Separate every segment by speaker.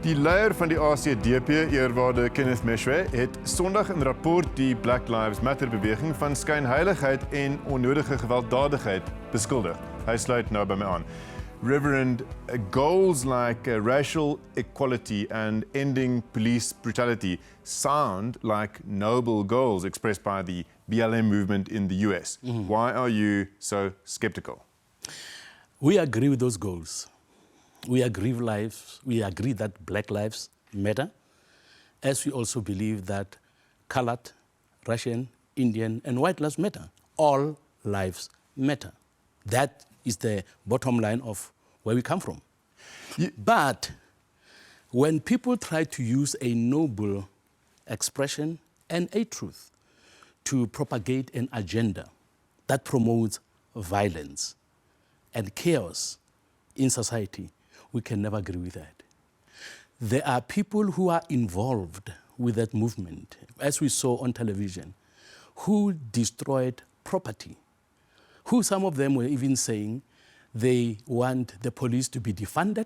Speaker 1: Die leier van die ACDP, eerw Kenneth Meshoe, het Sondag in rapport die Black Lives Matter-beweging van skynheiligheid en onnodige gewelddadigheid beskuldig. Hy sluit nou by my aan. Reverend, goals like racial equality and ending police brutality sound like noble goals expressed by the BLM movement in the US. Why are you so skeptical?
Speaker 2: We agree with those goals. We agree that Black lives matter, as we also believe that colored, Russian, Indian, and white lives matter. All lives matter. That is the bottom line of where we come from. But when people try to use a noble expression and a truth to propagate an agenda that promotes violence and chaos in society, we can never agree with that. There are people who are involved with that movement, as we saw on television, who destroyed property, who some of them were even saying they want the police to be defunded,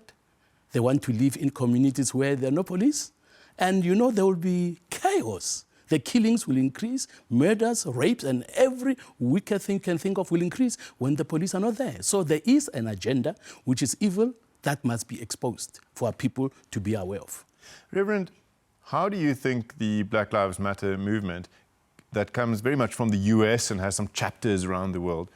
Speaker 2: they want to live in communities where there are no police, and you know there will be chaos. The killings will increase, murders, rapes, and every wicked thing you can think of will increase when the police are not there. So there is an agenda which is evil that must be exposed for people to be aware of.
Speaker 1: Reverend, how do you think the Black Lives Matter movement, that comes very much from the US and has some chapters around the world,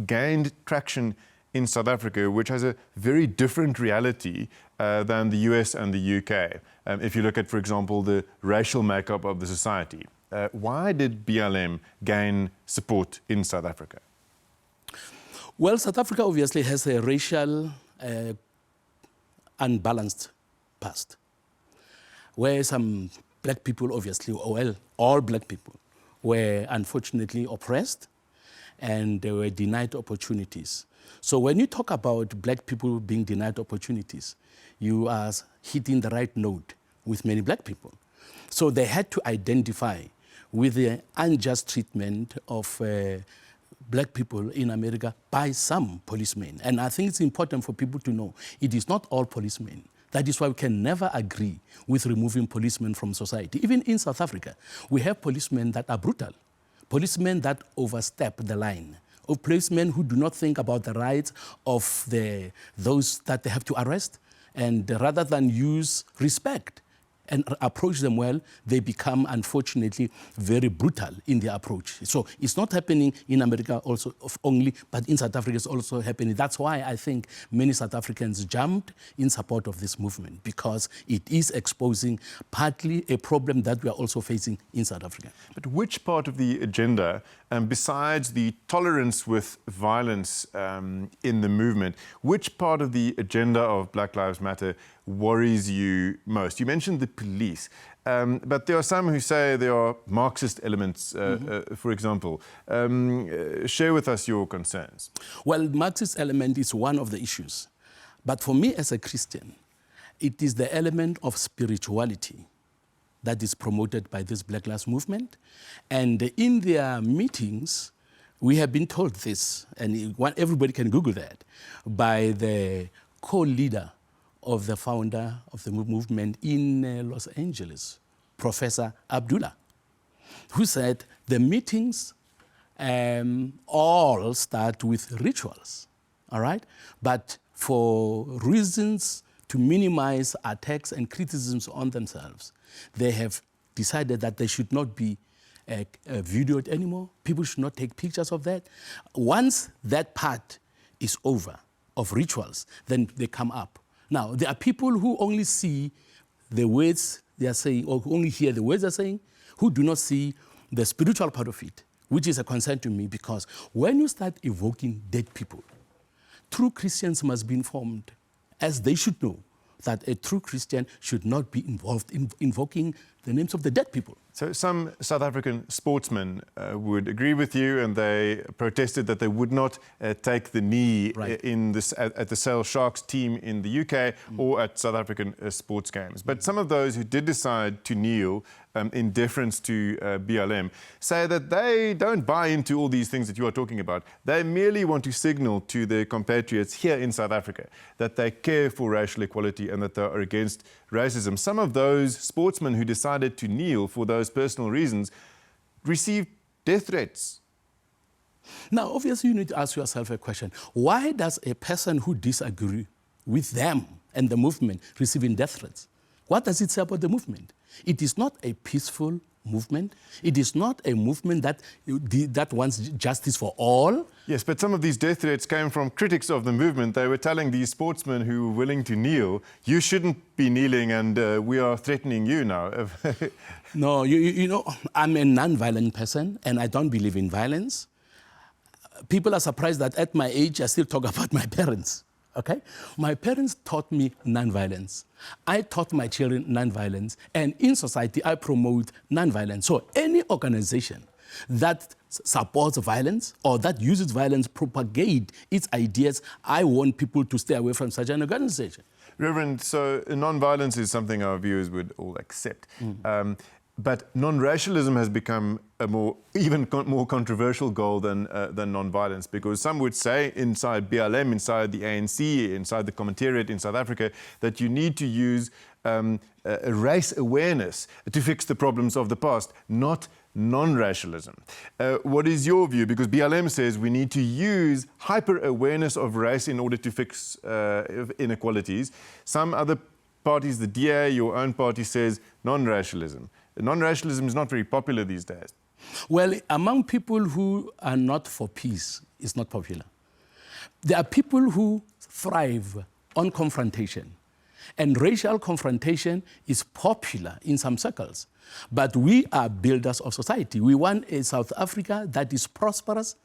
Speaker 1: gained traction in South Africa, which has a very different reality than the US and the UK? If you look at, for example, the racial makeup of the society, why did BLM gain support in South Africa?
Speaker 2: Well, South Africa obviously has a racial unbalanced past, where some black people obviously, well, all black people were unfortunately oppressed and they were denied opportunities. So when you talk about black people being denied opportunities, you are hitting the right note with many black people. So they had to identify with the unjust treatment of black people in America by some policemen. And I think it's important for people to know it is not all policemen. That is why we can never agree with removing policemen from society. Even in South Africa, we have policemen that are brutal, policemen that overstep the line, or policemen who do not think about the rights of those that they have to arrest, and rather than use respect and approach them well, they become, unfortunately, very brutal in their approach. So it's not happening in America also only, but in South Africa it's also happening. That's why I think many South Africans jumped in support of this movement, because it is exposing partly a problem that we are also facing in South Africa.
Speaker 1: But which part of the agenda, besides the tolerance with violence in the movement, which part of the agenda of Black Lives Matter worries you most? You mentioned the police, but there are some who say there are Marxist elements, for example. Share with us your concerns.
Speaker 2: Well, Marxist element is one of the issues. But for me as a Christian, it is the element of spirituality that is promoted by this Black Lives movement. And in their meetings, we have been told this, and everybody can Google that, by the co-leader of the founder of the movement in Los Angeles, Professor Abdullah, who said the meetings all start with rituals, all right? But for reasons to minimize attacks and criticisms on themselves, they have decided that they should not be videoed anymore. People should not take pictures of that. Once that part is over of rituals, then they come up. Now, there are people who only see the words they are saying, or who only hear the words they're saying, who do not see the spiritual part of it, which is a concern to me, because when you start evoking dead people, true Christians must be informed, as they should know, that a true Christian should not be involved in invoking the names of the dead people.
Speaker 1: So some South African sportsmen would agree with you, and they protested that they would not take the knee in this, at the Sale Sharks team in the UK or at South African sports games. But some of those who did decide to kneel in deference to BLM, say that they don't buy into all these things that you are talking about. They merely want to signal to their compatriots here in South Africa that they care for racial equality and that they are against racism. Some of those sportsmen who decided to kneel for those personal reasons received death threats.
Speaker 2: Now, obviously, you need to ask yourself a question. Why does a person who disagrees with them and the movement receiving death threats? What does it say about the movement? It is not a peaceful movement. It is not a movement that wants justice for all.
Speaker 1: Yes, but some of these death threats came from critics of the movement. They were telling these sportsmen who were willing to kneel, you shouldn't be kneeling and we are threatening you now.
Speaker 2: No, you know, I'm a non-violent person and I don't believe in violence. People are surprised that at my age I still talk about my parents. Okay? My parents taught me non-violence. I taught my children non-violence. And in society, I promote non-violence. So any organization that supports violence or that uses violence, propagate its ideas, I want people to stay away from such an organization.
Speaker 1: Reverend, so non-violence is something our viewers would all accept. But non-racialism has become a even more controversial goal than non-violence, because some would say inside BLM, inside the ANC, inside the commentariat in South Africa, that you need to use a race awareness to fix the problems of the past, not non-racialism. What is your view? Because BLM says we need to use hyper-awareness of race in order to fix inequalities. Some other parties, the DA, your own party, says non-racialism. Non-racialism is not very popular these days.
Speaker 2: Well, among people who are not for peace, it's not popular. There are people who thrive on confrontation. And racial confrontation is popular in some circles. But we are builders of society. We want a South Africa that is prosperous,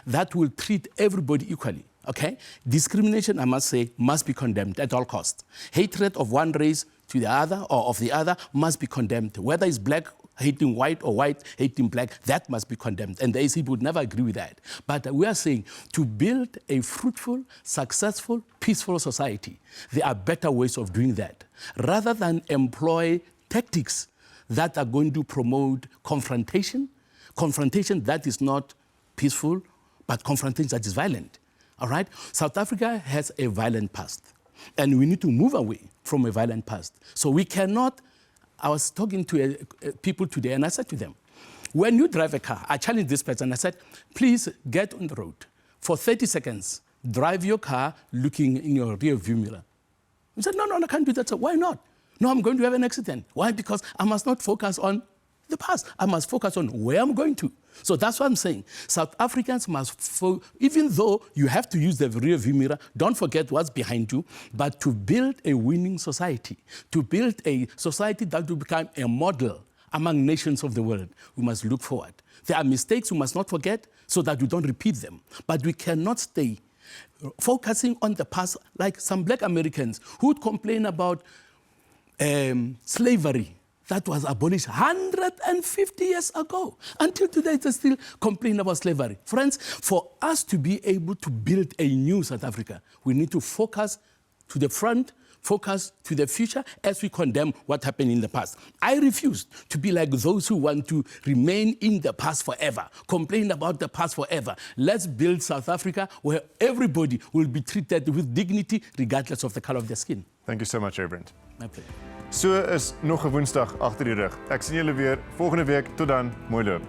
Speaker 2: that will treat everybody equally. Okay? Discrimination, I must say, must be condemned at all costs. Hatred of one race to the other or of the other must be condemned. Whether it's black hating white or white hating black, that must be condemned. And the AC would never agree with that. But we are saying to build a fruitful, successful, peaceful society, there are better ways of doing that. Rather than employ tactics that are going to promote confrontation that is not peaceful, but confrontation that is violent. All right? South Africa has a violent past, and we need to move away from a violent past. So we cannot, I was talking to people today, and I said to them, when you drive a car, I challenged this person, I said, please get on the road. For 30 seconds, drive your car looking in your rear view mirror. He said, no, I can't do that. So why not? No, I'm going to have an accident. Why? Because I must not focus on the past. I must focus on where I'm going to. So that's what I'm saying. South Africans must, even though you have to use the rear view mirror, don't forget what's behind you, but to build a winning society, to build a society that will become a model among nations of the world, we must look forward. There are mistakes we must not forget so that we don't repeat them. But we cannot stay focusing on the past like some black Americans who would complain about slavery that was abolished 150 years ago. Until today, they still complain about slavery. Friends, for us to be able to build a new South Africa, we need to focus to the front, focus to the future as we condemn what happened in the past. I refuse to be like those who want to remain in the past forever, complain about the past forever. Let's build South Africa where everybody will be treated with dignity regardless of the color of their skin.
Speaker 1: Thank you so much, Reverend.
Speaker 2: My pleasure.
Speaker 1: So is nog 'n Woensdag agter die rug. Ek sien julle weer volgende week. Tot dan. Mooi loop.